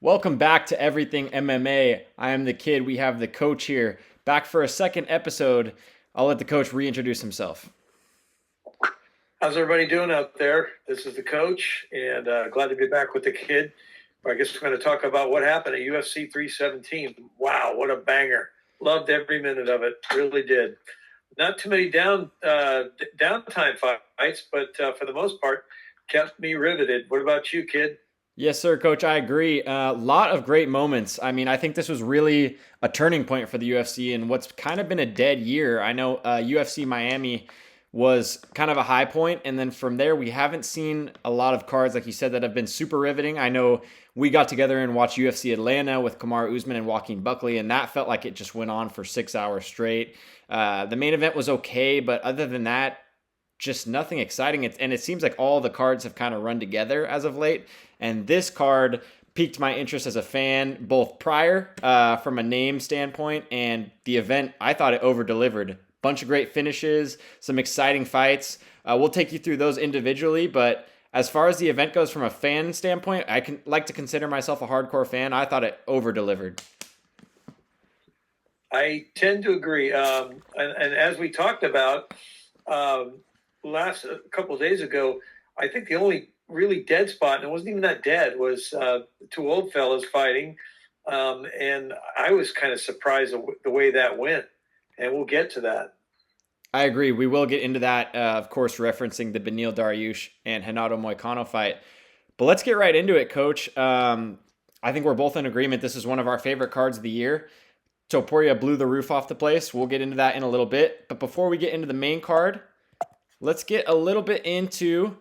Welcome back to Everything MMA. I am the kid. We have the coach here. Back for a second episode. I'll let the coach reintroduce himself. How's everybody doing out there? This is the coach, and glad to be back with the kid. I guess we're going to talk about what happened at UFC 317. Wow, what a banger! Loved every minute of it. Really did. Not too many downtime fights, but for the most part, kept me riveted. What about you, kid? Yes, sir, coach. I agree. A lot of great moments. I mean, I think this was really a turning point for the UFC and what's kind of been a dead year. I know UFC Miami was kind of a high point, and then from there, we haven't seen a lot of cards, like you said, that have been super riveting. I know we got together and watched UFC Atlanta with Kamaru Usman and Joaquin Buckley, and that felt like it just went on for 6 hours straight. The main event was okay, but other than that, just nothing exciting. And it seems like all the cards have kind of run together as of late. And this card piqued my interest as a fan, both prior from a name standpoint and the event. I thought it over delivered. Bunch of great finishes, some exciting fights. We'll take you through those individually, but as far as the event goes from a fan standpoint, I can like to consider myself a hardcore fan. I thought it over delivered. I tend to agree. And as we talked about last a couple of days ago, I think the only really dead spot, and it wasn't even that dead, was the two old fellas fighting. And I was kind of surprised the way that went. And we'll get to that. I agree. We will get into that, of course, referencing the Benil Dariush and Renato Moicano fight. But let's get right into it, Coach. I think we're both in agreement. This is one of our favorite cards of the year. Topuria blew the roof off the place. We'll get into that in a little bit. But before we get into the main card, let's get a little bit into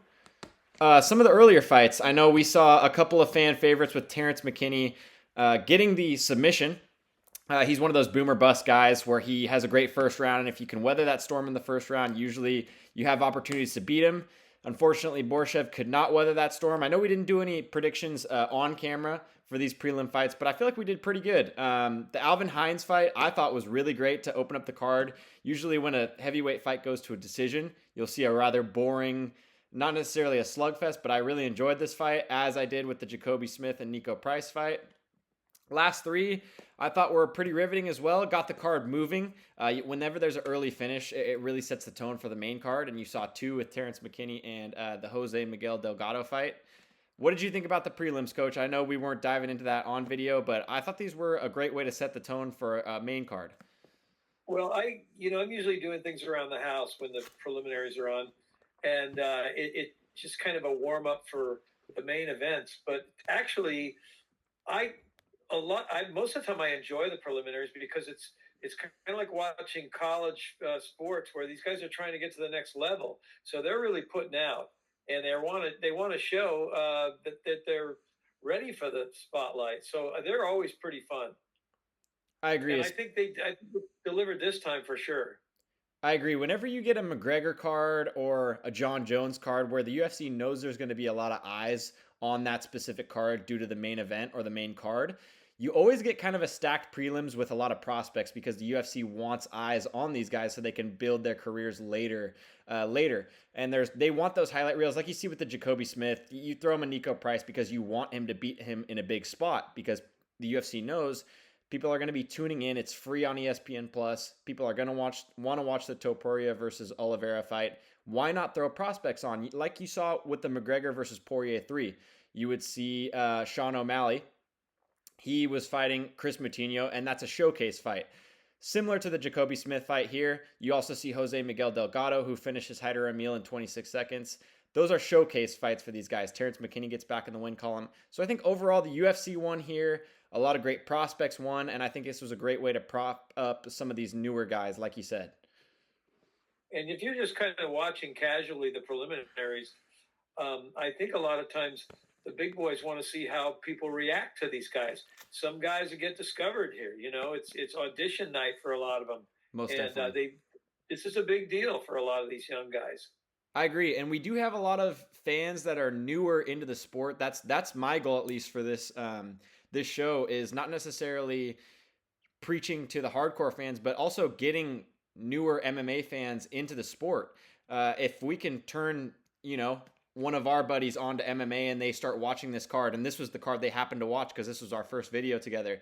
some of the earlier fights. I know we saw a couple of fan favorites with Terrence McKinney getting the submission. He's one of those boomer bust guys where he has a great first round, and if you can weather that storm in the first round, usually you have opportunities to beat him. Unfortunately, Borshev could not weather that storm. I know we didn't do any predictions on camera for these prelim fights, but I feel like we did pretty good. The Alvin Hines fight I thought was really great to open up the card. Usually when a heavyweight fight goes to a decision, you'll see a rather boring, not necessarily a slugfest, but I really enjoyed this fight, as I did with the Jacoby Smith and Nico Price fight. Last three, I thought were pretty riveting as well. Got the card moving. Whenever there's an early finish, it really sets the tone for the main card. And you saw two with Terrence McKinney and the Jose Miguel Delgado fight. What did you think about the prelims, Coach? I know we weren't diving into that on video, but I thought these were a great way to set the tone for a main card. Well, I'm usually doing things around the house when the preliminaries are on, and it just kind of a warm up for the main events. But actually, I most of the time I enjoy the preliminaries because it's kind of like watching college sports where these guys are trying to get to the next level. So they're really putting out, and they want to show that they're ready for the spotlight. So they're always pretty fun, I agree. and I think they delivered this time for sure. I agree. Whenever you get a McGregor card or a John Jones card where the UFC knows there's going to be a lot of eyes on that specific card due to the main event or the main card, you always get kind of a stacked prelims with a lot of prospects because the UFC wants eyes on these guys so they can build their careers later. And they want those highlight reels, like you see with the Jacoby Smith. You throw him a Nico Price because you want him to beat him in a big spot because the UFC knows people are going to be tuning in. It's free on ESPN Plus. People are going to want to watch the Topuria versus Oliveira fight. Why not throw prospects on? Like you saw with the McGregor versus Poirier 3. You would see Sean O'Malley. He was fighting Chris Moutinho, and that's a showcase fight. Similar to the Jacoby Smith fight here, you also see Jose Miguel Delgado, who finishes Hyder Emil in 26 seconds. Those are showcase fights for these guys. Terrence McKinney gets back in the win column. So I think overall the UFC won here. A lot of great prospects won, and I think this was a great way to prop up some of these newer guys, like you said. And if you're just kind of watching casually the preliminaries, I think a lot of times the big boys want to see how people react to these guys. Some guys get discovered here. It's audition night for a lot of them, Most and definitely. they this is a big deal for a lot of these young guys. I agree, and we do have a lot of fans that are newer into the sport. That's my goal, at least for this show, is not necessarily preaching to the hardcore fans, but also getting newer MMA fans into the sport. If we can turn, one of our buddies onto MMA and they start watching this card, and this was the card they happened to watch because this was our first video together,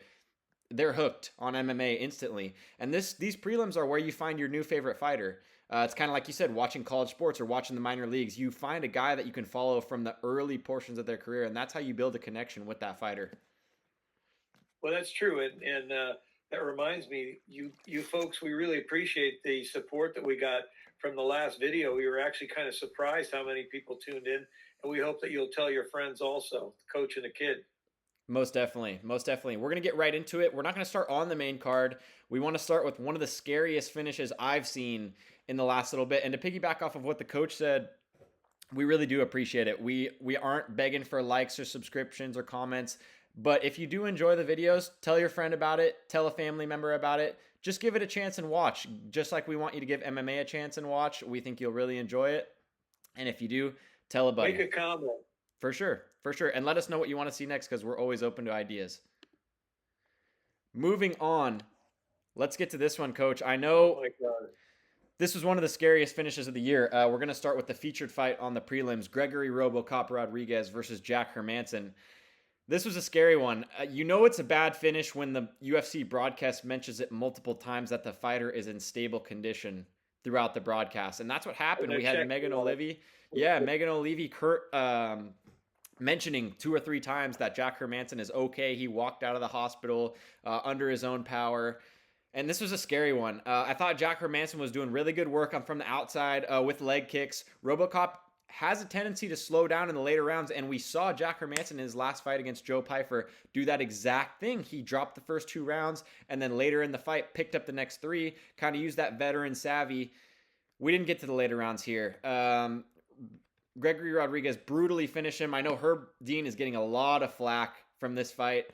they're hooked on MMA instantly. And these prelims are where you find your new favorite fighter. It's kind of like you said, watching college sports or watching the minor leagues. You find a guy that you can follow from the early portions of their career, and that's how you build a connection with that fighter. Well, that's true, and that reminds me, you folks, we really appreciate the support that we got from the last video. We were actually kind of surprised how many people tuned in, and we hope that you'll tell your friends also, the coach and the kid. Most definitely. Most definitely. We're going to get right into it. We're not going to start on the main card. We want to start with one of the scariest finishes I've seen in the last little bit. And to piggyback off of what the coach said, we really do appreciate it. We aren't begging for likes or subscriptions or comments, but if you do enjoy the videos, tell your friend about it, tell a family member about it. Just give it a chance and watch. Just like we want you to give MMA a chance and watch. We think you'll really enjoy it. And if you do, tell a buddy. Make a comment. For sure, for sure. And let us know what you want to see next because we're always open to ideas. Moving on, let's get to this one, Coach. I know this was one of the scariest finishes of the year. We're going to start with the featured fight on the prelims, Gregory RoboCop Rodriguez versus Jack Hermansson. This was a scary one. You know it's a bad finish when the UFC broadcast mentions it multiple times that the fighter is in stable condition throughout the broadcast. And that's what happened. We had Megan O'Leary. Yeah, Megan O'Leary mentioning 2 or 3 times that Jack Hermansson is okay. He walked out of the hospital under his own power. And this was a scary one. I thought Jack Hermansson was doing really good work from the outside with leg kicks. RoboCop has a tendency to slow down in the later rounds, and we saw Jack Hermansson in his last fight against Joe Pyfer do that exact thing. He dropped the first 2 rounds, and then later in the fight picked up the next 3, kind of used that veteran savvy. We didn't get to the later rounds here. Gregory Rodriguez brutally finished him. I know Herb Dean is getting a lot of flack from this fight.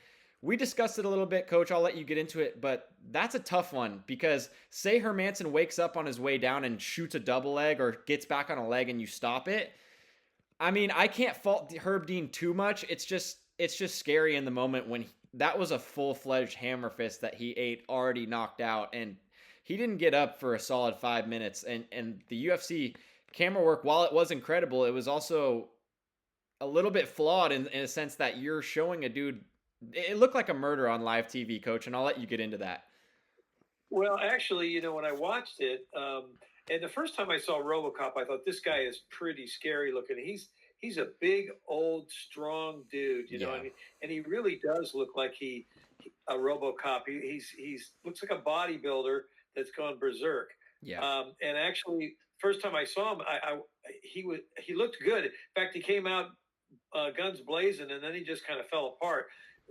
We discussed it a little bit, Coach. I'll let you get into it, but that's a tough one because say Hermansson wakes up on his way down and shoots a double leg or gets back on a leg and you stop it. I mean, I can't fault Herb Dean too much. It's just scary in the moment when that was a full-fledged hammer fist that he ate, already knocked out, and he didn't get up for a solid 5 minutes. And the UFC camera work, while it was incredible, it was also a little bit flawed in a sense that you're showing a dude. It looked like a murder on live TV, Coach, and I'll let you get into that. Well, actually, when I watched it, and the first time I saw RoboCop, I thought this guy is pretty scary looking. He's a big, old, strong dude, know, and he really does look like a RoboCop. He's looks like a bodybuilder that's gone berserk. Yeah. And actually, first time I saw him, he looked good. In fact, he came out guns blazing, and then he just kind of fell apart.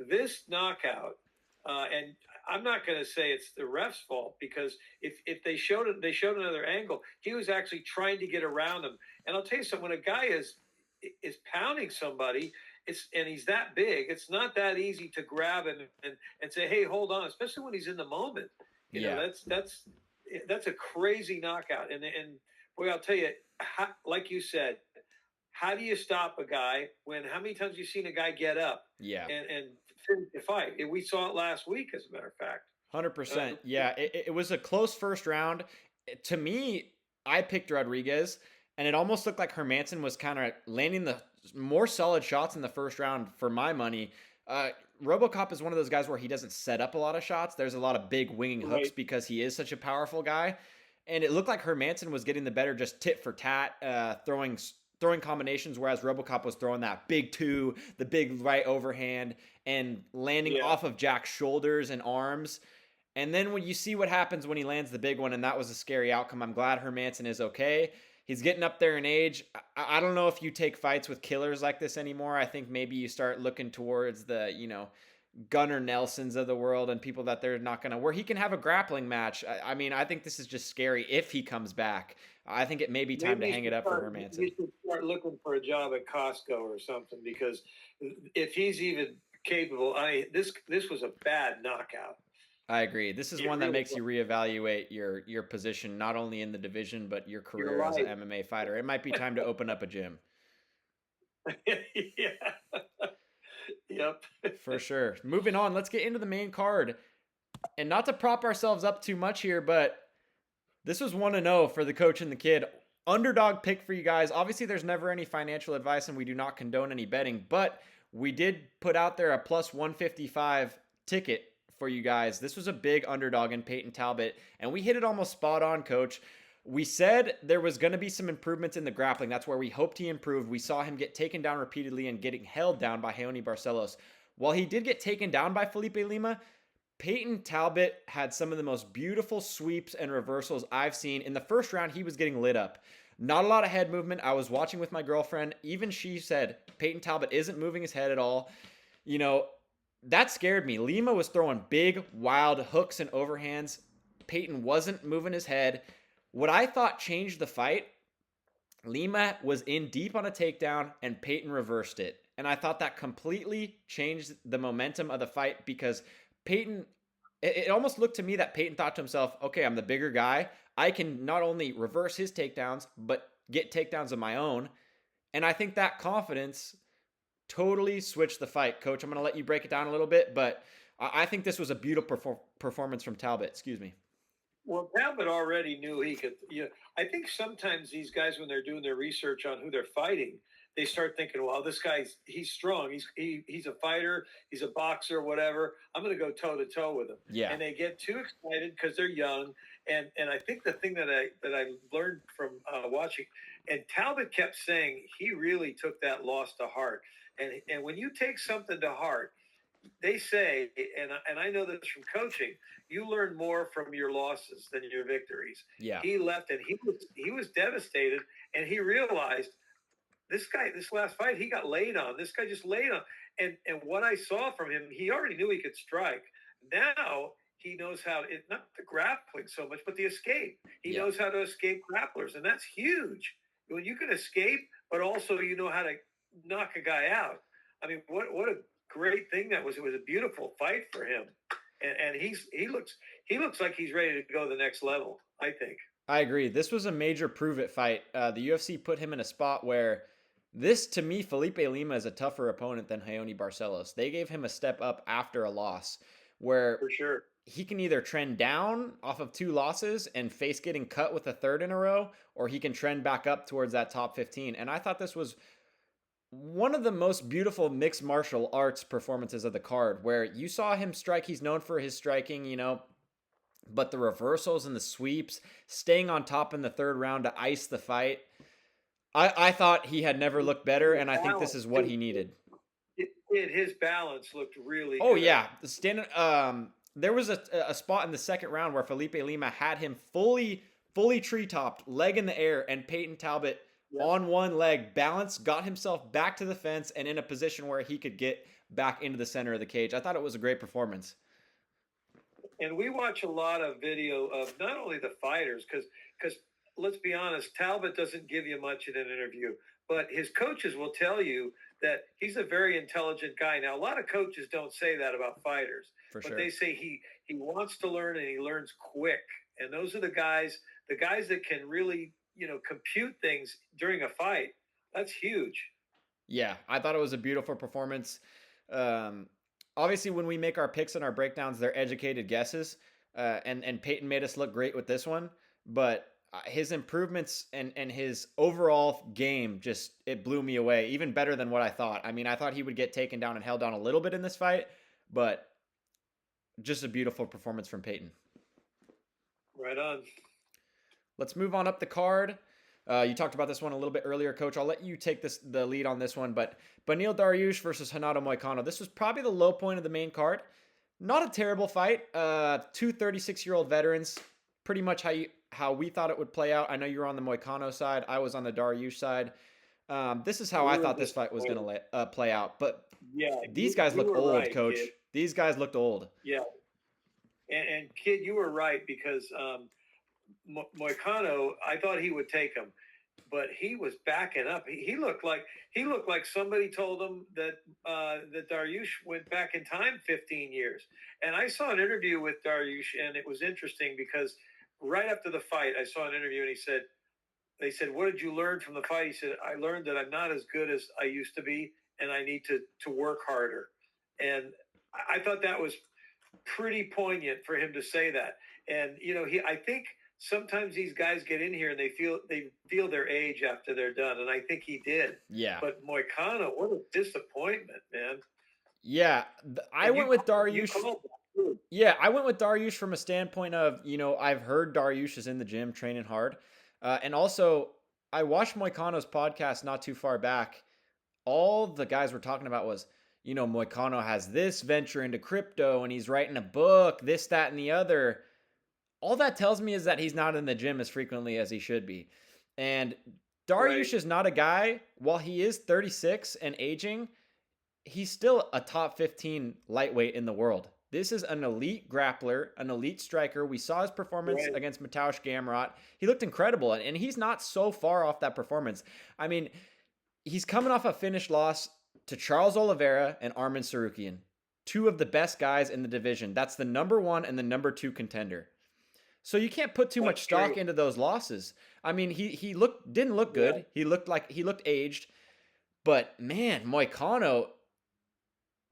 This knockout, and I'm not going to say it's the ref's fault because if they showed another angle, he was actually trying to get around him. And I'll tell you something: when a guy is pounding somebody, and he's that big, it's not that easy to grab him and say, "Hey, hold on," especially when he's in the moment. You know, that's a crazy knockout. And boy, I'll tell you, like you said, how do you stop a guy how many times have you seen a guy get up and finish the fight? We saw it last week, as a matter of fact. 100%. Yeah, it was a close first round. To me, I picked Rodriguez, and it almost looked like Hermansson was kind of landing the more solid shots in the first round for my money. RoboCop is one of those guys where he doesn't set up a lot of shots. There's a lot of big winging hooks because he is such a powerful guy. And it looked like Hermansson was getting the better just tit for tat, throwing combinations, whereas RoboCop was throwing that big 2, the big right overhand, and landing off of Jack's shoulders and arms. And then when you see what happens when he lands the big one, and that was a scary outcome. I'm glad Hermansson is okay. He's getting up there in age. I don't know if you take fights with killers like this anymore. I think maybe you start looking towards the, Gunnar Nelsons of the world and people that they're not going to, where he can have a grappling match. I mean, I think this is just scary if he comes back. I think it may be time to hang it up for Hermansson. You should start looking for a job at Costco or something, because if he's even capable, this was a bad knockout. I agree. This is one that makes you reevaluate your position, not only in the division, but your career as an MMA fighter. It might be time to open up a gym. Yeah. Yep. For sure. Moving on, let's get into the main card. And not to prop ourselves up too much here, but this was 1-0 for the coach and the kid. underdog pick for you guys. Obviously, there's never any financial advice, and we do not condone any betting, but we did put out there a plus 155 ticket for you guys. This was a big underdog in Peyton Talbot, and we hit it almost spot on, coach. We said there was going to be some improvements in the grappling. That's where we hoped he improved. We saw him get taken down repeatedly and getting held down by Raoni Barcelos. While he did get taken down by Felipe Lima, Peyton Talbot had some of the most beautiful sweeps and reversals I've seen. In the first round, he was getting lit up. Not a lot of head movement. I was watching with my girlfriend. Even she said Peyton Talbot isn't moving his head at all. You know, that scared me. Lima was throwing big, wild hooks and overhands. Peyton wasn't moving his head. What I thought changed the fight, Lima was in deep on a takedown and Peyton reversed it. And I thought that completely changed the momentum of the fight because Peyton, it almost looked to me that Peyton thought to himself, okay, I'm the bigger guy. I can not only reverse his takedowns, but get takedowns of my own. And I think that confidence totally switched the fight. Coach, I'm going to let you break it down a little bit, but I think this was a beautiful performance from Talbot. Excuse me. Well, Talbot already knew he could. I think sometimes these guys, when they're doing their research on who they're fighting, they start thinking, "Well, this he's strong. He's a fighter. He's a boxer, whatever. I'm going to go toe to toe with him." Yeah. And they get too excited because they're young. And I think the thing that I learned from watching, and Talbot kept saying he really took that loss to heart. And when you take something to heart, they say, and I know this from coaching, you learn more from your losses than your victories. Yeah. He left and he was devastated, and he realized this last fight, he got laid on. This guy just laid on. And what I saw from him, he already knew he could strike. Now he knows how to, not the grappling so much, but the escape. He knows how to escape grapplers, and that's huge. When you can escape, but also you know how to knock a guy out. I mean, what a great thing that was. It was a beautiful fight for him. And he looks like he's ready to go to the next level, I think. I agree. This was a major prove it fight. The UFC put him in a spot where this, to me, Felipe Lima is a tougher opponent than Raoni Barcelos. They gave him a step up after a loss where For sure. he can either trend down off of 2 losses and face getting cut with a third in a row, or he can trend back up towards that top 15. And I thought this was one of the most beautiful mixed martial arts performances of the card, where you saw him strike. He's known for his striking, but the reversals and the sweeps, staying on top in the third round to ice the fight. I thought he had never looked better, and I think this is what he needed. His balance looked really Oh, good. yeah. There was a spot in the second round where Felipe Lima had him fully tree-topped, leg in the air, and Peyton Talbot on one leg, balanced, got himself back to the fence and in a position where he could get back into the center of the cage. I thought it was a great performance. And we watch a lot of video of not only the fighters, because let's be honest, Talbot doesn't give you much in an interview, but his coaches will tell you that he's a very intelligent guy. Now, a lot of coaches don't say that about fighters, but sure. they say he wants to learn and he learns quick. And those are the guys that can really, compute things during a fight. That's huge. Yeah, I thought it was a beautiful performance. Obviously, when we make our picks and our breakdowns, they're educated guesses. And Peyton made us look great with this one. But his improvements and his overall game, it blew me away. Even better than what I thought. I mean, I thought he would get taken down and held down a little bit in this fight. But just a beautiful performance from Peyton. Right on. Let's move on up the card. You talked about this one a little bit earlier, Coach. I'll let you take the lead on this one. But Beneil Dariush versus Renato Moicano. This was probably the low point of the main card. Not a terrible fight. Two 36-year-old veterans. Pretty much how we thought it would play out. I know you were on the Moicano side. I was on the Dariush side. This is how I thought this fight was going to play out. But these guys look old, right, Coach. Kid. These guys looked old. Yeah. And kid, you were right because Moicano, I thought he would take him, but he was backing up. He looked like somebody told him that that Dariush went back in time 15 years. And I saw an interview with Dariush, and it was interesting because right after the fight, I saw an interview, and they said, "What did you learn from the fight?" He said, "I learned that I'm not as good as I used to be, and I need to work harder." And I thought that was pretty poignant for him to say that. And I think sometimes these guys get in here and they feel their age after they're done, and I think he did. Yeah. But Moicano, what a disappointment, man! Yeah. I And went with you Dariush. called that too. Yeah, I went with Dariush from a standpoint of, I've heard Dariush is in the gym training hard. And also, I watched Moicano's podcast not too far back. All the guys were talking about was, Moicano has this venture into crypto and he's writing a book, this, that, and the other. All that tells me is that he's not in the gym as frequently as he should be. And Right, Dariush is not a guy, while he is 36 and aging, he's still a top 15 lightweight in the world. This is an elite grappler, an elite striker. We saw his performance right. against Mateusz Gamrot. He looked incredible, and he's not so far off that performance. I mean, he's coming off a finished loss to Charles Oliveira and Arman Sarukian, two of the best guys in the division. That's the number one and the number two contender. So you can't put too much That's stock true. into those losses. I mean, he didn't look Yeah, good. He looked aged, but man, Moicano,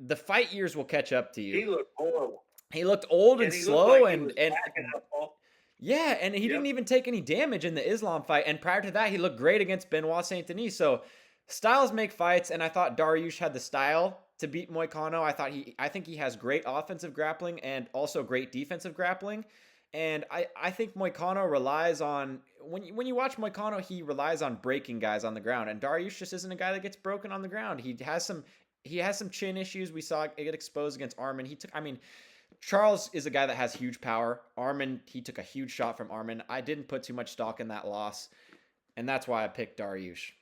the fight years will catch up to you. he looked horrible, He looked old and and he looked like slow, he and was and backing up all. yeah, and he didn't Yep. even take any damage in the Islam fight. And prior to that, he looked great against Benoit Saint Denis. So styles make fights, and I thought Dariush had the style to beat Moicano. I think he has great offensive grappling and also great defensive grappling. And I think Moicano relies on when you watch Moicano, he relies on breaking guys on the ground. And Dariush just isn't a guy that gets broken on the ground. He has some chin issues. We saw it get exposed against Arman. I mean, Charles is a guy that has huge power. Arman, he took a huge shot from Arman. I didn't put too much stock in that loss, and that's why I picked Dariush.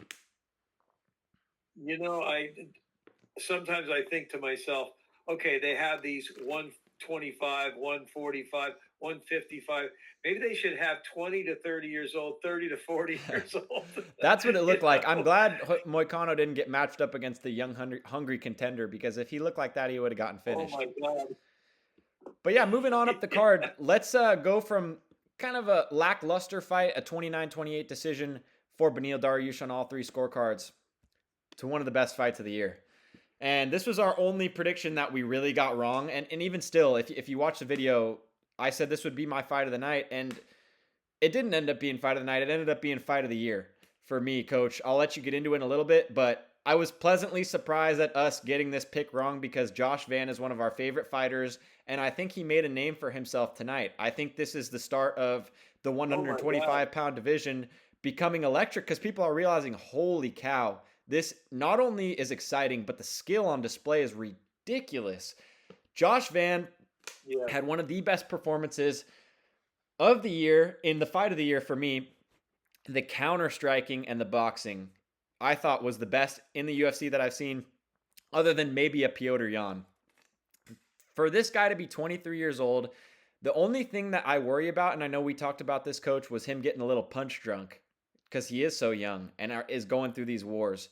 I sometimes I think to myself, okay, they have these 125, 145, 155. Maybe they should have 20 to 30 years old, 30 to 40 years old. That's what it you looked like. I'm know? glad Moicano didn't get matched up against the young, hungry contender, because if he looked like that, he would have gotten Oh finished. my God. But yeah, moving on up the card, Yeah. let's go from kind of a lackluster fight, a 29-28 decision for Beneil Dariush on all three scorecards, to one of the best fights of the year. And this was our only prediction that we really got wrong. And even still, if you watch the video, I said this would be my fight of the night. And it didn't end up being fight of the night. It ended up being fight of the year for me, Coach. I'll let you get into it in a little bit. But I was pleasantly surprised at us getting this pick wrong, because Josh Van is one of our favorite fighters. And I think he made a name for himself tonight. I think this is the start of the Oh my God. 125-pound division becoming electric, because people are realizing, holy cow, this not only is exciting, but the skill on display is ridiculous. Josh Van Yeah. had one of the best performances of the year in the fight of the year for me. The counter striking and the boxing, I thought, was the best in the UFC that I've seen, other than maybe a Piotr Jan. For this guy to be 23 years old, the only thing that I worry about, and I know we talked about this, Coach, was him getting a little punch drunk, because he is so young and is going through these wars.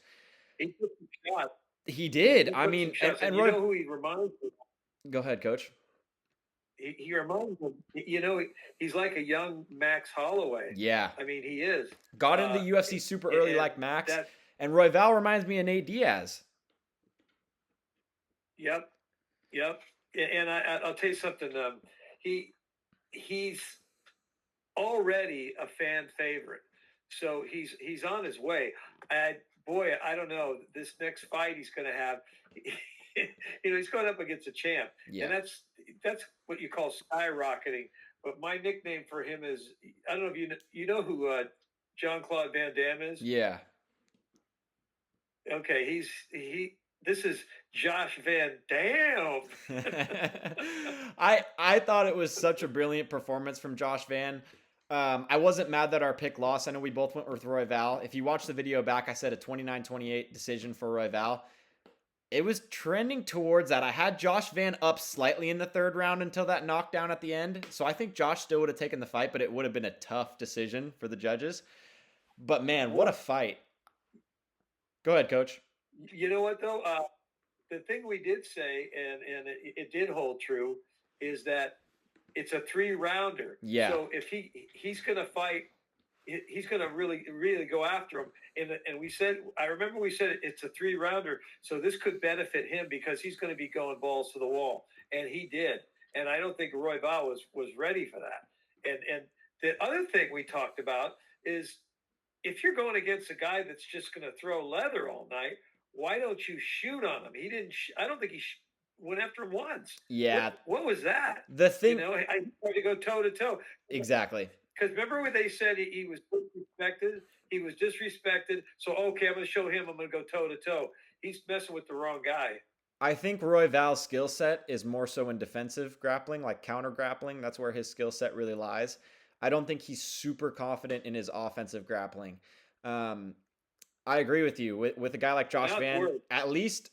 He took some shots. He did. He I took some mean, shots. And and you Roy, know who he reminds me of? go ahead, Coach. He reminds me, he's like a young Max Holloway. Yeah, I mean, he is. got into Uh, the UFC super early and like Max, that, and Royval reminds me of Nate Diaz. yep, yep. And I'll tell you something. He he's already a fan favorite, so he's on his way. Boy, I don't know, this next fight he's going to have. He's going up against a champ, and Yeah, that's what you call skyrocketing. But my nickname for him is, I don't know if you know who John Claude Van Damme is. yeah. Okay, this is Josh Van Dam. I thought it was such a brilliant performance from Josh Van. I wasn't mad that our pick lost. I know we both went with Royval. If you watch the video back, I said a 29-28 decision for Royval. It was trending towards that. I had Josh Van up slightly in the third round until that knockdown at the end. So I think Josh still would have taken the fight, but it would have been a tough decision for the judges. But man, what a fight. Go ahead, Coach. You know what though? The thing we did say, and it did hold true, is that it's a 3 rounder. Yeah. So if he's going to fight, he's going to really go after him. And I remember we said it's a 3 rounder, so this could benefit him because he's going to be going balls to the wall, and he did. And I don't think Roy Val was ready for that. And The other thing we talked about is if you're going against a guy that's just going to throw leather all night, why don't you shoot on him? He didn't. I don't think went after him once. Yeah, What was that? the You thing know, I tried to go toe to toe. exactly. Because remember when they said he was disrespected? He was disrespected. So okay, I'm going to show him. I'm going to go toe to toe. He's messing with the wrong guy. I think Roy Val's skill set is more so in defensive grappling, like counter grappling. That's where his skill set really lies. I don't think he's super confident in his offensive grappling. Um, I agree with you. With a guy like Josh Van, at least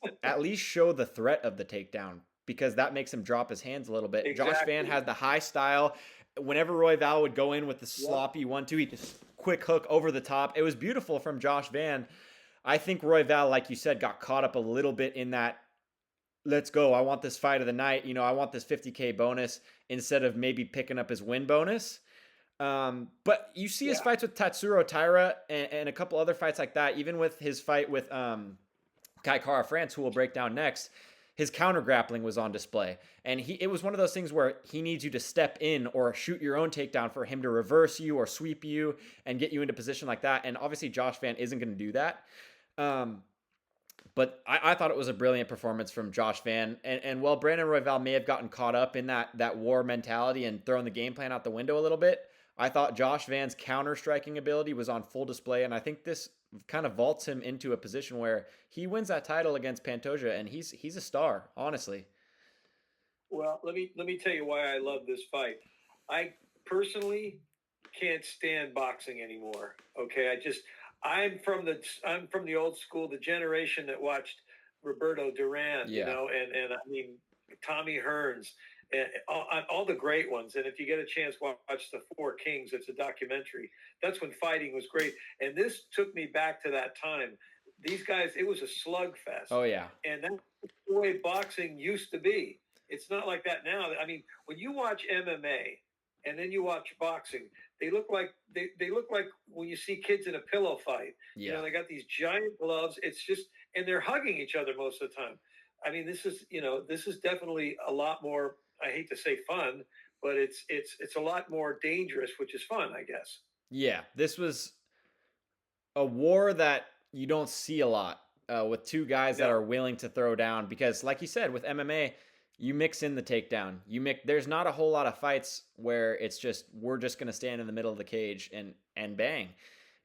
show the threat of the takedown because that makes him drop his hands a little bit. Exactly. Josh Van has the high style. Whenever Roy Val would go in with the sloppy Yep. 1-2, he just quick hook over the top. It was beautiful from Josh Van. I think Roy Val, like you said, got caught up a little bit in that. Let's go. I want this fight of the night. I want this 50K bonus instead of maybe picking up his win bonus. But you see his fights with Tatsuro Taira and a couple other fights like that, even with his fight with Kai Kara France, who we'll break down next, his counter grappling was on display. And it was one of those things where he needs you to step in or shoot your own takedown for him to reverse you or sweep you and get you into position like that. And obviously Josh Van isn't going to do that. But I thought it was a brilliant performance from Josh Van. And while Brandon Royval may have gotten caught up in that war mentality and thrown the game plan out the window a little bit, I thought Josh Van's counter striking ability was on full display. And I think this kind of vaults him into a position where he wins that title against Pantoja, and he's a star, honestly. Well, let me tell you why I love this fight. I personally can't stand boxing anymore. Okay, I'm from the old school, the generation that watched Roberto Duran, Yeah. and I mean Tommy Hearns, and all the great ones. And if you get a chance, watch the Four Kings. It's a documentary. That's when fighting was great. And this took me back to that time. These guys, it was a slugfest. Oh, yeah. And that's the way boxing used to be. It's not like that now. I mean, when you watch MMA and then you watch boxing, they look like when you see kids in a pillow fight. Yeah. They got these giant gloves. It's just, and they're hugging each other most of the time. I mean, this is definitely a lot more. I hate to say fun, but it's a lot more dangerous, which is fun, I guess. Yeah, this was a war that you don't see a lot with two guys that are willing to throw down because, like you said, with MMA, you mix in the takedown. There's not a whole lot of fights where it's just we're just going to stand in the middle of the cage and bang.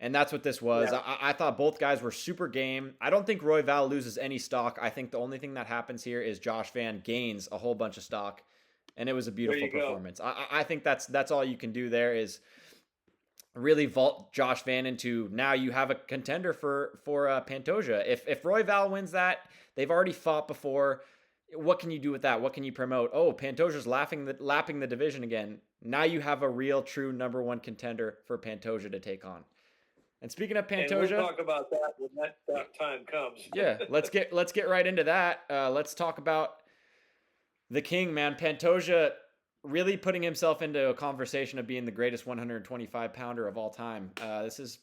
And that's what this was. Yeah. I thought both guys were super game. I don't think Roy Val loses any stock. I think the only thing that happens here is Josh Van gains a whole bunch of stock, and it was a beautiful performance. I think that's all you can do there is really vault Josh Van into now you have a contender for Pantoja. If Roy Val wins that, they've already fought before. What can you do with that? What can you promote? Oh, Pantoja's lapping the division again. Now you have a real, true number one contender for Pantoja to take on. And speaking of Pantoja, and we'll talk about that when that time comes. Yeah, let's get right into that. Let's talk about the king, man. Pantoja really putting himself into a conversation of being the greatest 125-pounder of all time. This is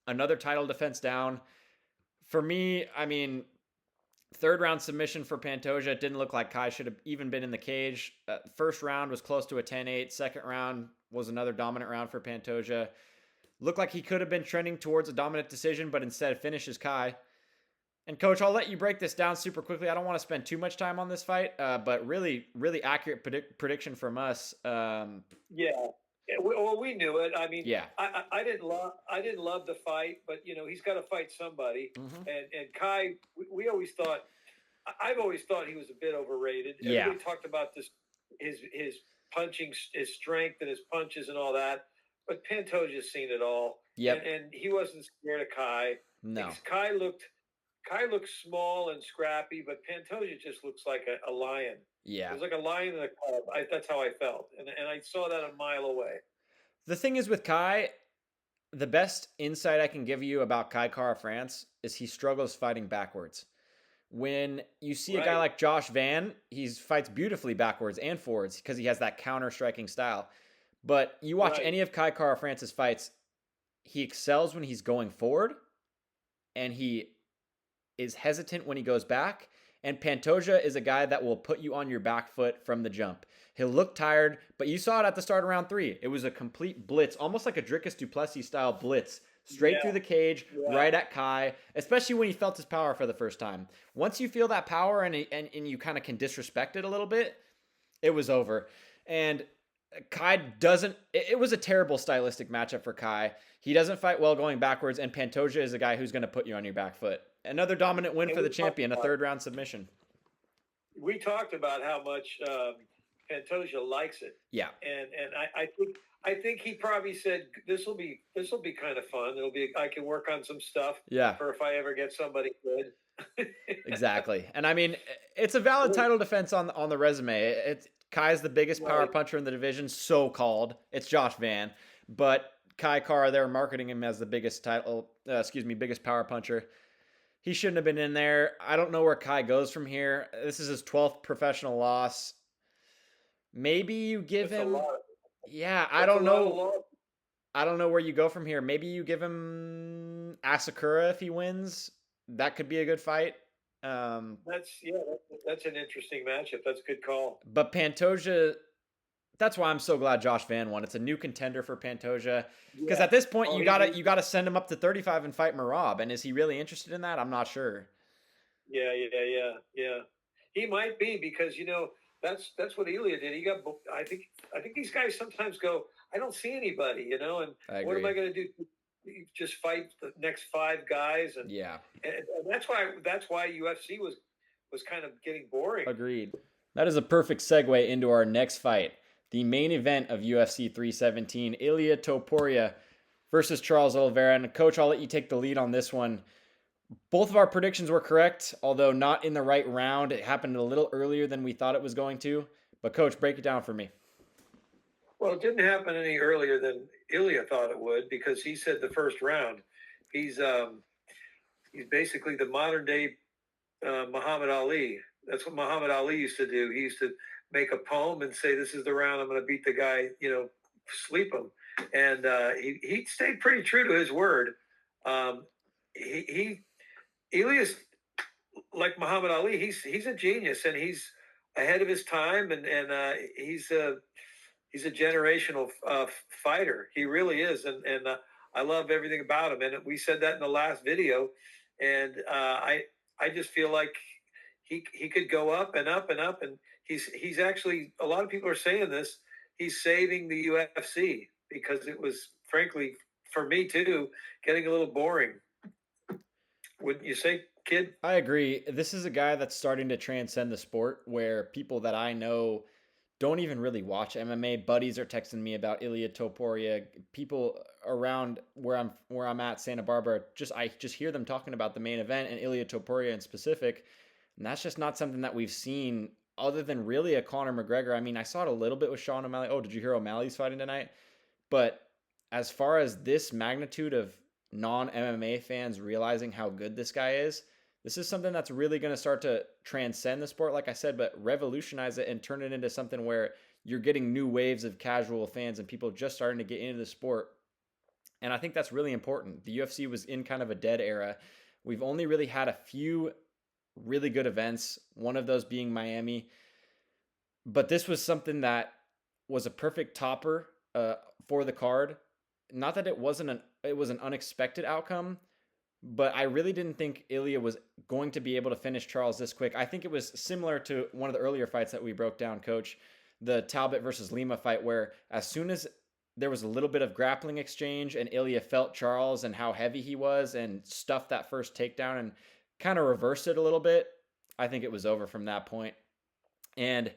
another title defense down. For me, I mean, third round submission for Pantoja. It didn't look like Kai should have even been in the cage. First round was close to a 10-8. Second round was another dominant round for Pantoja. Looked like he could have been trending towards a dominant decision, but instead finishes Kai. And Coach, I'll let you break this down super quickly. I don't want to spend too much time on this fight, but really, really accurate prediction from us. Yeah. Well, we knew it. I mean, yeah. I didn't love the fight, but he's got to fight somebody. Mm-hmm. And Kai, we always thought, I've always thought he was a bit overrated. Yeah. Everybody talked about his punching, his strength and his punches and all that. But Pantoja's seen it all. Yep. And he wasn't scared of Kai. No. Kai looked small and scrappy, but Pantoja just looks like a lion. Yeah. It was like a lion in a cub. That's how I felt. And I saw that a mile away. The thing is with Kai, the best insight I can give you about Kai Kara France is he struggles fighting backwards. When you see a guy like Josh Van, he fights beautifully backwards and forwards because he has that counter-striking style. But you watch any of Kai Kara France's fights, he excels when he's going forward, and he is hesitant when he goes back, And Pantoja is a guy that will put you on your back foot from the jump. He'll look tired, but you saw it at the start of round 3. It was a complete blitz, almost like a Dricus Duplessis style blitz, straight through Yeah, the cage, yeah. right at Kai, especially when he felt his power for the first time. Once you feel that power and you kind of can disrespect it a little bit, it was over. And Kai doesn't. It was a terrible stylistic matchup for Kai. He doesn't fight well going backwards, and Pantoja is a guy who's going to put you on your back foot. Another dominant win And for the champion, a third round submission. we talked about how much Pantoja likes it, Yeah, and I think he probably said this will be kind of fun. It'll be I can work on some stuff yeah, for if I ever get somebody good. exactly. And I mean, it's a valid title defense on the resume. It's Kai's the biggest power Right. puncher in the division, so called. It's Josh Van, but Kai Kara, they're marketing him as the biggest biggest power puncher. He shouldn't have been in there. I don't know where Kai goes from here. This is his 12th professional loss. Maybe you give That's a him. lot. Yeah, I That's a don't lot of know. love. I don't know where you go from here. Maybe you give him Asakura if he wins. That could be a good fight. Um, That's an interesting matchup. That's a good call. but Pantoja, that's why I'm so glad Josh Van won. It's a new contender for Pantoja because Yeah. at this point Oh, you gotta send him up to 35 and fight Marab. And is he really interested in that? I'm not sure. yeah. He might be because that's what Ilya did. He got. I think these guys sometimes go. I don't see anybody, and I what am agree. I going to do? Just fight the next 5 guys, Yeah, and that's why UFC was kind of getting boring. agreed. That is a perfect segue into our next fight, the main event of UFC 317, Ilia Topuria versus Charles Oliveira. And Coach, I'll let you take the lead on this one. Both of our predictions were correct, although not in the right round. It happened a little earlier than we thought it was going to. But Coach, break it down for me. Well, it didn't happen any earlier than Ilya thought it would because he said the first round. He's basically the modern day Muhammad Ali. That's what Muhammad Ali used to do. He used to make a poem and say, "This is the round I'm going to beat the guy, sleep him." And he stayed pretty true to his word. He Elias, like Muhammad Ali, he's a genius and he's ahead of his time, and he's a generational fighter. He really is, and I love everything about him. And we said that in the last video, and I just feel like he could go up and up and up, and he's actually, a lot of people are saying this. He's saving the UFC because it was, frankly, for me too, getting a little boring. Wouldn't you say, kid? I agree. This is a guy that's starting to transcend the sport where people that I know don't even really watch MMA. Buddies are texting me about Ilia Topuria. People around where I'm at, Santa Barbara, I just hear them talking about the main event and Ilia Topuria in specific. And that's just not something that we've seen other than really a Conor McGregor. I mean, I saw it a little bit with Sean O'Malley. Oh, did you hear O'Malley's fighting tonight? But as far as this magnitude of non MMA fans realizing how good this guy is, this is something that's really going to start to transcend the sport, like I said, but revolutionize it and turn it into something where you're getting new waves of casual fans and people just starting to get into the sport. And I think that's really important. The UFC was in kind of a dead era. We've only really had a few really good events, one of those being Miami. But this was something that was a perfect topper for the card. Not that it was an unexpected outcome, but I really didn't think Ilya was going to be able to finish Charles this quick. I think it was similar to one of the earlier fights that we broke down, Coach, the Talbot versus Lima fight, where as soon as there was a little bit of grappling exchange and Ilya felt Charles and how heavy he was and stuffed that first takedown and kind of reversed it a little bit, I think it was over from that point. And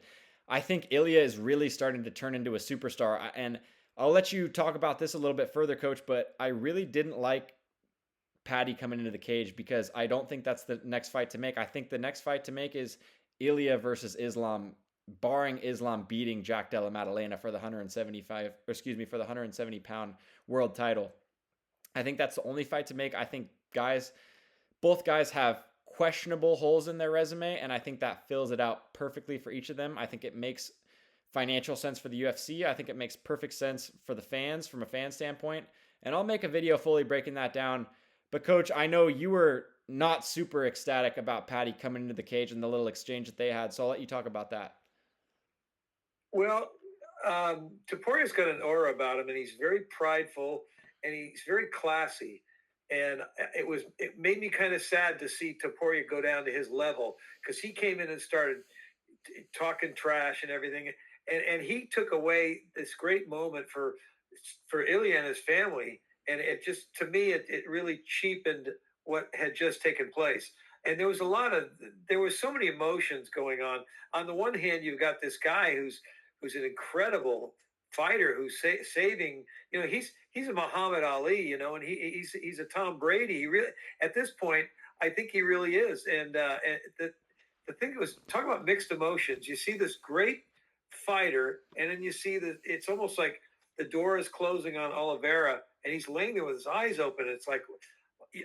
I think Ilya is really starting to turn into a superstar. And I'll let you talk about this a little bit further, Coach, but I really didn't like Paddy coming into the cage because I don't think that's the next fight to make. I think the next fight to make is Ilya versus Islam, barring Islam beating Jack Della Maddalena for the 170 pound world title. I think that's the only fight to make. I think both guys have questionable holes in their resume, and I think that fills it out perfectly for each of them. I think it makes financial sense for the UFC. I think it makes perfect sense for the fans from a fan standpoint. And I'll make a video fully breaking that down. But Coach, I know you were not super ecstatic about Patty coming into the cage and the little exchange that they had. So I'll let you talk about that. Well, Topuria's got an aura about him, and he's very prideful, and he's very classy. And it made me kind of sad to see Topuria go down to his level, because he came in and started talking trash and everything, and he took away this great moment for Ilya and his family, and it just, to me, it really cheapened what had just taken place. And there was so many emotions going on. On the one hand, you've got this guy who's an incredible fighter who's saving. He's a Muhammad Ali, and he's a Tom Brady. He really, at this point, I think he really is. And the thing was, talk about mixed emotions. You see this great fighter, and then you see that it's almost like the door is closing on Oliveira, and he's laying there with his eyes open. It's like,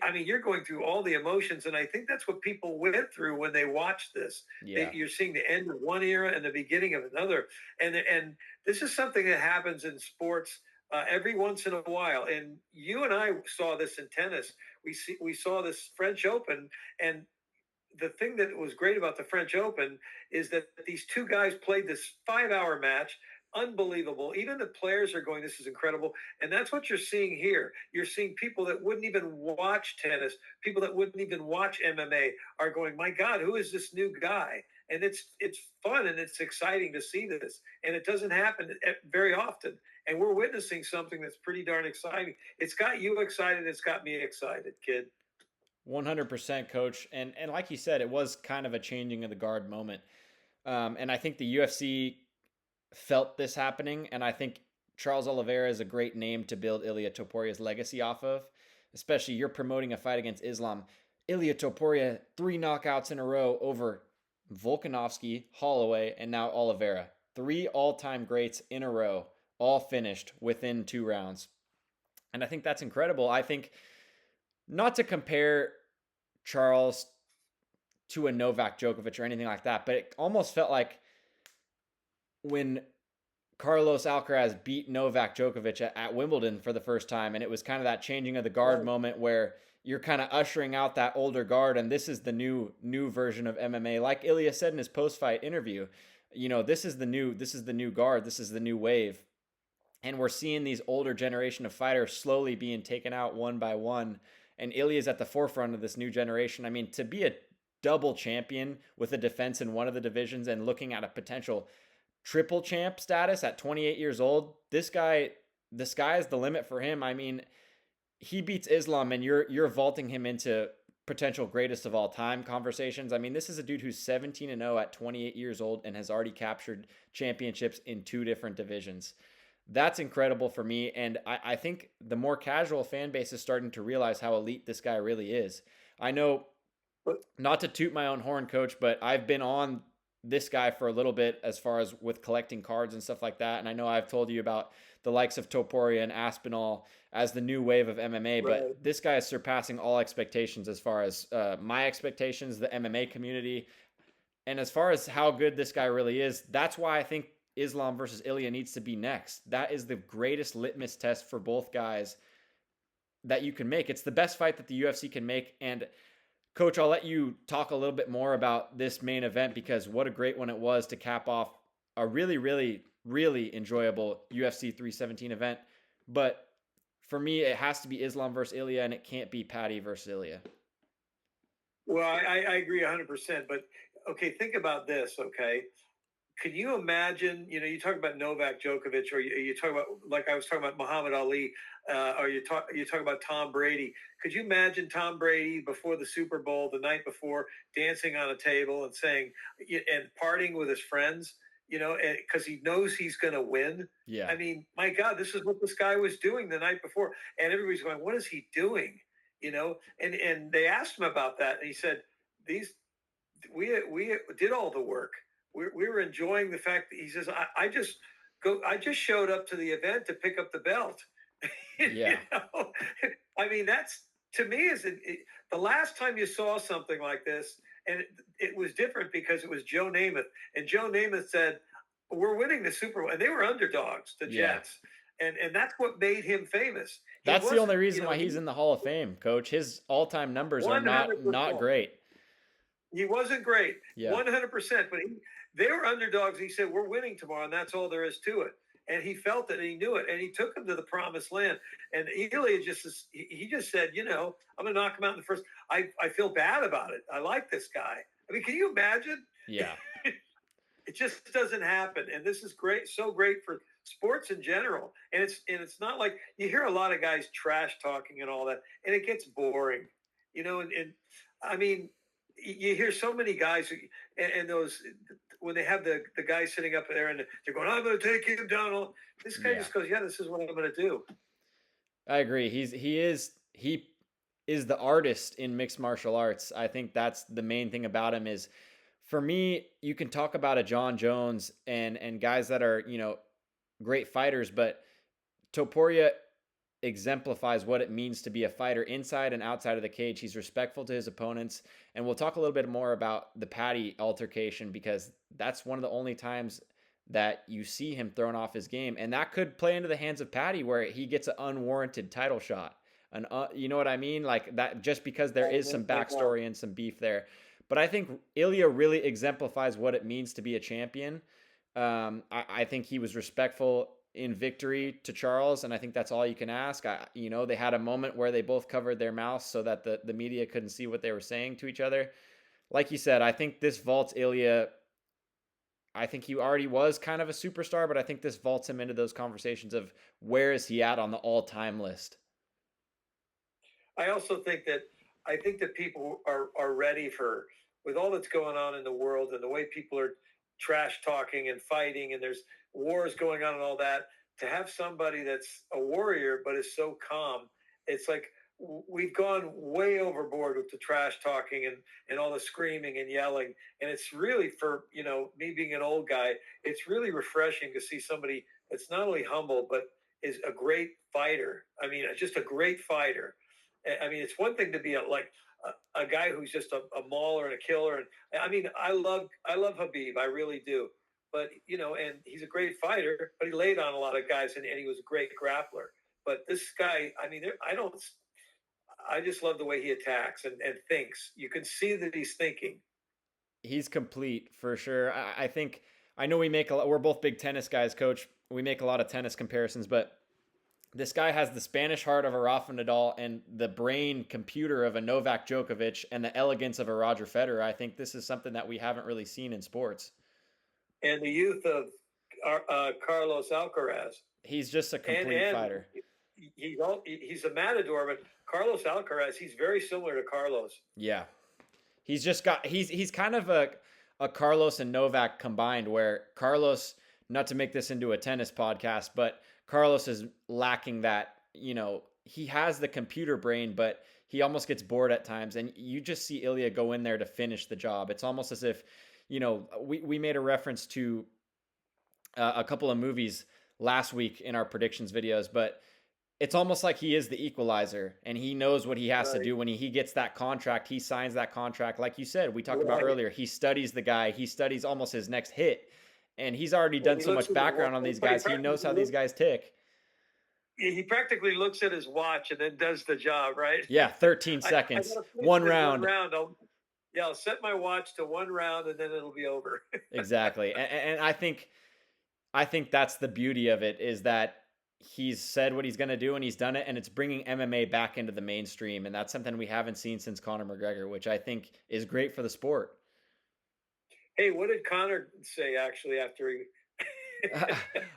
I mean, you're going through all the emotions, and I think that's what people went through when they watched this. Yeah. You're seeing the end of one era and the beginning of another, and this is something that happens in sports every once in a while. And you and I saw this in tennis. We saw this French Open, and the thing that was great about the French Open is that these two guys played this 5-hour match. Unbelievable. Even the players are going, this is incredible. And that's what you're seeing here. You're seeing people that wouldn't even watch tennis, people that wouldn't even watch MMA are going, my God, who is this new guy? And it's fun and it's exciting to see this. And it doesn't happen very often. And we're witnessing something that's pretty darn exciting. It's got you excited. It's got me excited, kid. 100% coach. And like you said, it was kind of a changing of the guard moment. And I think the UFC felt this happening. And I think Charles Oliveira is a great name to build Ilia Topuria's legacy off of. Especially you're promoting a fight against Islam. Ilia Topuria, 3 knockouts in a row over Volkanovski, Holloway, and now Oliveira. 3 all-time greats in a row, all finished within 2 rounds. And I think that's incredible. I think, not to compare Charles to a Novak Djokovic or anything like that, but it almost felt like when Carlos Alcaraz beat Novak Djokovic at Wimbledon for the first time, and it was kind of that changing of the guard moment where you're kind of ushering out that older guard, and this is the new version of MMA. Like Ilya said in his post-fight interview, this is the new guard, this is the new wave. And we're seeing these older generation of fighters slowly being taken out one by one. And Ilya is at the forefront of this new generation. I mean, to be a double champion with a defense in one of the divisions and looking at a potential triple champ status at 28 years old, the sky is the limit for him. I mean, he beats Islam and you're vaulting him into potential greatest of all time conversations. I mean, this is a dude who's 17-0 at 28 years old and has already captured championships in 2 different divisions. That's incredible for me. And I think the more casual fan base is starting to realize how elite this guy really is. I know, not to toot my own horn, coach, but I've been on this guy for a little bit as far as with collecting cards and stuff like that. And I know I've told you about the likes of Topuria and Aspinall as the new wave of MMA, but this guy is surpassing all expectations as far as my expectations, the MMA community. And as far as how good this guy really is, that's why I think Islam versus Ilya needs to be next. That is the greatest litmus test for both guys that you can make. It's the best fight that the UFC can make. And coach, I'll let you talk a little bit more about this main event, because what a great one it was to cap off a really, really, really enjoyable UFC 317 event. But for me, it has to be Islam versus Ilya, and it can't be Patty versus Ilya. Well, I agree 100%. But okay, think about this, okay? Could you imagine, you talk about Novak Djokovic, or you talk about, like I was talking about Muhammad Ali, or you talk about Tom Brady. Could you imagine Tom Brady before the Super Bowl, the night before, dancing on a table and saying, and partying with his friends, because he knows he's going to win? Yeah. I mean, my God, this is what this guy was doing the night before. And everybody's going, what is he doing? And they asked him about that. And he said, we did all the work. We were enjoying the fact that he says, I just showed up to the event to pick up the belt. Yeah. I mean, that's, to me, the last time you saw something like this, and it was different because it was Joe Namath, and Joe Namath said, we're winning the Super Bowl, and they were underdogs, the Jets. and that's what made him famous. He That's the only wasn't, reason why he's he in the Hall of Fame, Coach. His all-time numbers are 100%. not great. He wasn't great, Yeah. 100%. But they were underdogs. He said, "We're winning tomorrow, and that's all there is to it." And he felt it, and he knew it, and he took him to the promised land. And Ilya he just said, "I'm going to knock him out in the first." I feel bad about it. I like this guy. I mean, can you imagine? Yeah. It just doesn't happen, and this is great, so great for sports in general. And it's not like you hear a lot of guys trash talking and all that, and it gets boring, and I mean, you hear so many guys and those when they have the guy sitting up there and they're going, "I'm going to take him down." This guy Yeah. just goes, "Yeah, this is what I'm going to do." I agree. He is the artist in mixed martial arts. I think that's the main thing about him is, for me, you can talk about a John Jones and guys that are, great fighters, but Topuria exemplifies what it means to be a fighter inside and outside of the cage. He's respectful to his opponents. And we'll talk a little bit more about the Paddy altercation, because that's one of the only times that you see him thrown off his game. And that could play into the hands of Paddy, where he gets an unwarranted title shot. You know what I mean? Like that, just because there is some backstory and some beef there. But I think Ilya really exemplifies what it means to be a champion. I think he was respectful in victory to Charles, and I think that's all you can ask. They had a moment where they both covered their mouths so that the media couldn't see what they were saying to each other. Like you said, I think this vaults Ilya. I think he already was kind of a superstar, but I think this vaults him into those conversations of where is he at on the all-time list. I also think that people are ready for, with all that's going on in the world and the way people are trash talking and fighting and there's wars going on and all that, to have somebody that's a warrior but is so calm. It's like we've gone way overboard with the trash talking and all the screaming and yelling. And it's really, for me being an old guy, it's really refreshing to see somebody that's not only humble but is a great fighter. I mean, just a great fighter. I mean, it's one thing to be a guy who's just a mauler and a killer. And I mean, I love Habib, I really do. But and he's a great fighter, but he laid on a lot of guys, and he was a great grappler. But this guy, I mean, I just love the way he attacks and thinks. You can see that he's thinking. He's complete for sure. I think I know we're both big tennis guys, Coach. We make a lot of tennis comparisons, but this guy has the Spanish heart of a Rafa Nadal and the brain computer of a Novak Djokovic and the elegance of a Roger Federer. I think this is something that we haven't really seen in sports. And the youth of Carlos Alcaraz. He's just a complete fighter. He's a matador, but Carlos Alcaraz, he's very similar to Carlos. Yeah. He's kind of a Carlos and Novak combined, where Carlos, not to make this into a tennis podcast, but Carlos is lacking that, he has the computer brain, but he almost gets bored at times. And you just see Ilya go in there to finish the job. It's almost as if, we made a reference to a couple of movies last week in our predictions videos, but it's almost like he is the equalizer and he knows what he has to do when he gets that contract. He signs that contract. Like you said, we talked about earlier, he studies the guy, he studies almost his next hit. And he's already done so much background on these guys. He knows how these guys tick. He practically looks at his watch and then does the job, right? Yeah, 13 seconds. One round. I'll set my watch to one round and then it'll be over. Exactly. And I think that's the beauty of it, is that he's said what he's going to do and he's done it, and it's bringing MMA back into the mainstream. And that's something we haven't seen since Conor McGregor, which I think is great for the sport. Hey, what did Conor say actually after he?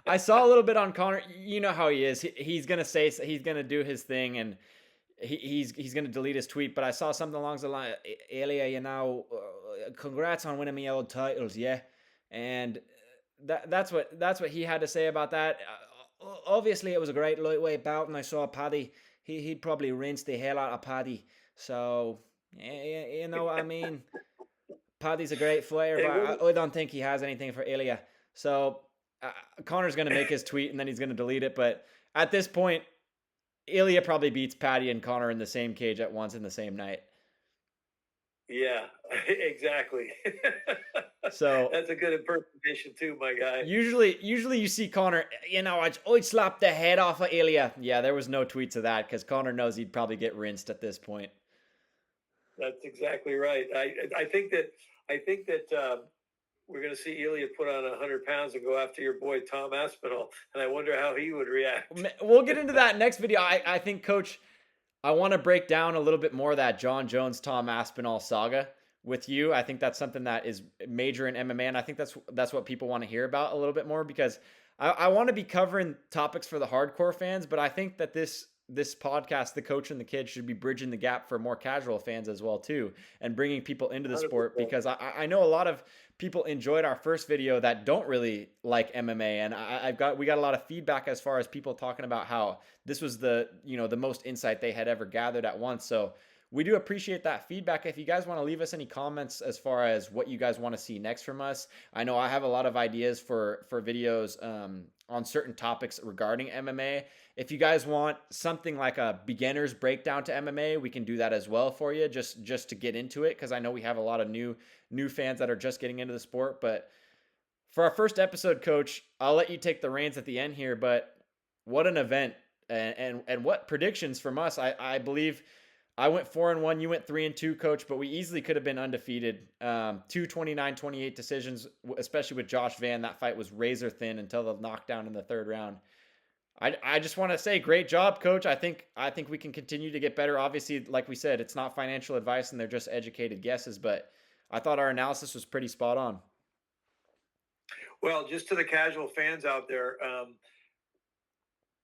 I saw a little bit on Conor. You know how he is. He's gonna say he's gonna do his thing, and he's gonna delete his tweet. But I saw something along the line, Ilya, congrats on winning me old titles, yeah. And that's what he had to say about that. Obviously, it was a great lightweight bout, and I saw Paddy. He'd probably rinse the hell out of Paddy. So you know what I mean. Paddy's a great fighter, but I don't think he has anything for Ilya. So Conor's going to make his tweet and then he's going to delete it. But at this point, Ilya probably beats Paddy and Conor in the same cage at once in the same night. Yeah, exactly. So That's a good impersonation too, my guy. usually you see Connor, I'd slap the head off of Ilya. Yeah, there was no tweets of that because Connor knows he'd probably get rinsed at this point. That's exactly right. I think that we're going to see Ilya put on 100 pounds and go after your boy Tom Aspinall, and I wonder how he would react. We'll get into that next video. I think, Coach, I want to break down a little bit more of that John Jones, Tom Aspinall saga with you. I think that's something that is major in MMA, and I think that's what people want to hear about a little bit more because I want to be covering topics for the hardcore fans, but I think that this podcast, The Coach and the Kid, should be bridging the gap for more casual fans as well too, and bringing people into the sport 100%. because I know a lot of people enjoyed our first video that don't really like MMA, and we got a lot of feedback as far as people talking about how this was the most insight they had ever gathered at once. So we do appreciate that feedback. If you guys want to leave us any comments as far as what you guys want to see next from us, I know I have a lot of ideas for videos on certain topics regarding MMA. If you guys want something like a beginner's breakdown to MMA, we can do that as well for you, just to get into it, because I know we have a lot of new fans that are just getting into the sport. But for our first episode, Coach, I'll let you take the reins at the end here. But what an event, and what predictions from us. I believe I went 4-1, you went 3-2, Coach, but we easily could have been undefeated. 2 29-28 decisions, especially with Josh Van. That fight was razor thin until the knockdown in the third round. I just want to say, great job, Coach. I think we can continue to get better. Obviously, like we said, it's not financial advice and they're just educated guesses, but I thought our analysis was pretty spot on. Well, just to the casual fans out there,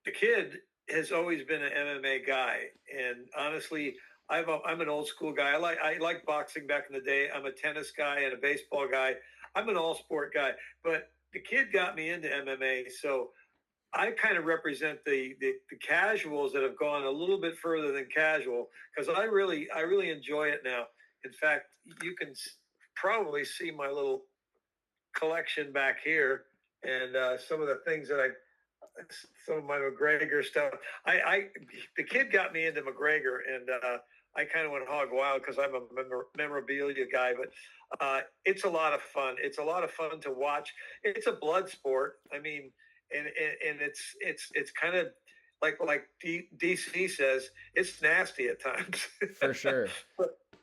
the kid has always been an MMA guy, and honestly, I'm an old school guy. I like boxing back in the day. I'm a tennis guy and a baseball guy. I'm an all sport guy, but the kid got me into MMA, so I kind of represent the casuals that have gone a little bit further than casual because I really enjoy it now. In fact, you can probably see my little collection back here and some of the things that I some of my McGregor stuff. I the kid got me into McGregor, and I kind of went hog wild because I'm a memorabilia guy. But it's a lot of fun. It's a lot of fun to watch. It's a blood sport. I mean, and it's kind of like DC says, it's nasty at times. For sure.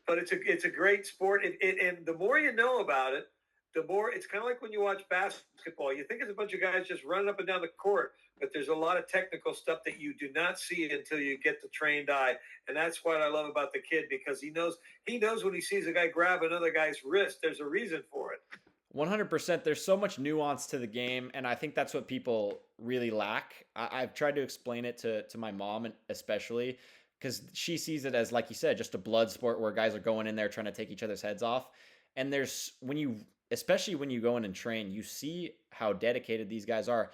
but it's a great sport. And the more you know about it, the more it's kind of like when you watch basketball. You think it's a bunch of guys just running up and down the court, but there's a lot of technical stuff that you do not see until you get the trained eye. And that's what I love about the kid because he knows when he sees a guy grab another guy's wrist, there's a reason for it. 100%. There's so much nuance to the game, and I think that's what people really lack. I've tried to explain it to my mom, and especially because she sees it as, like you said, just a blood sport where guys are going in there trying to take each other's heads off. And especially when you go in and train, you see how dedicated these guys are.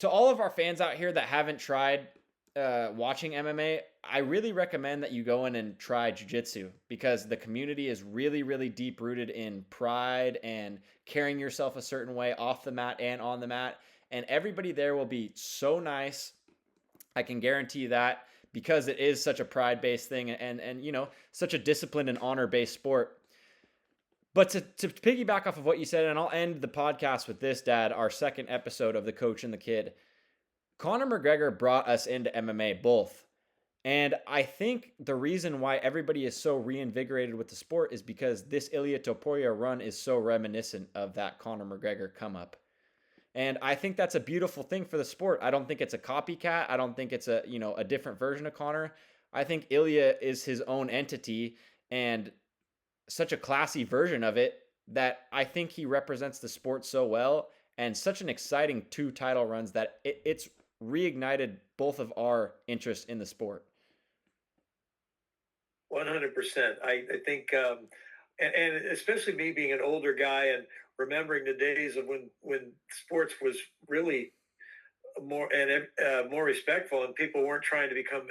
To all of our fans out here that haven't tried watching MMA, I really recommend that you go in and try jiu-jitsu because the community is really, really deep rooted in pride and carrying yourself a certain way off the mat and on the mat. And everybody there will be so nice. I can guarantee you that because it is such a pride-based thing and such a disciplined and honor-based sport. But to piggyback off of what you said, and I'll end the podcast with this, Dad, our second episode of The Coach and the Kid. Conor McGregor brought us into MMA both. And I think the reason why everybody is so reinvigorated with the sport is because this Ilia Topuria run is so reminiscent of that Conor McGregor come up. And I think that's a beautiful thing for the sport. I don't think it's a copycat. I don't think it's a different version of Conor. I think Ilia is his own entity and such a classy version of it that I think he represents the sport so well and such an exciting 2 title runs that it's reignited both of our interest in the sport. 100%. I think, and especially me being an older guy and remembering the days of when sports was really more respectful and people weren't trying to become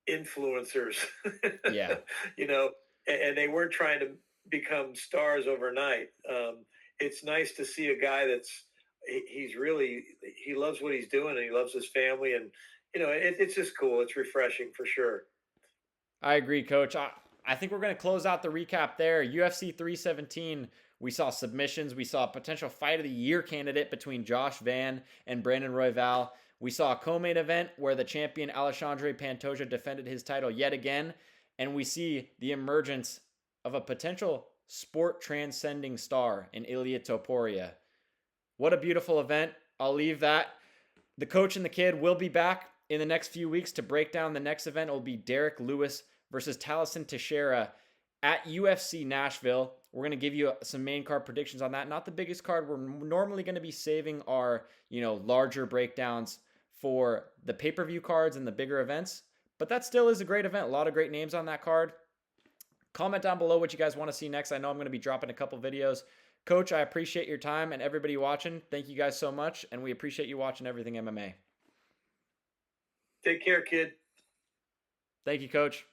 influencers, Yeah. and they weren't trying to become stars overnight. It's nice to see a guy he loves what he's doing and he loves his family, and it's just cool. It's refreshing for sure. I agree, Coach. I think we're going to close out the recap there. UFC 317, we saw submissions. We saw a potential fight of the year candidate between Josh Van and Brandon Royval. We saw a co-main event where the champion Alexandre Pantoja defended his title yet again. And we see the emergence of a potential sport transcending star in Ilia Topuria. What a beautiful event. I'll leave that. The coach and the kid will be back in the next few weeks to break down the next event. It will be Derek Lewis versus Taliesin Teixeira at UFC Nashville. We're going to give you some main card predictions on that. Not the biggest card. We're normally going to be saving our, larger breakdowns for the pay-per-view cards and the bigger events. But that still is a great event. A lot of great names on that card. Comment down below what you guys want to see next. I know I'm going to be dropping a couple videos. Coach, I appreciate your time, and everybody watching. Thank you guys so much, and we appreciate you watching Everything MMA. Take care, kid. Thank you, Coach.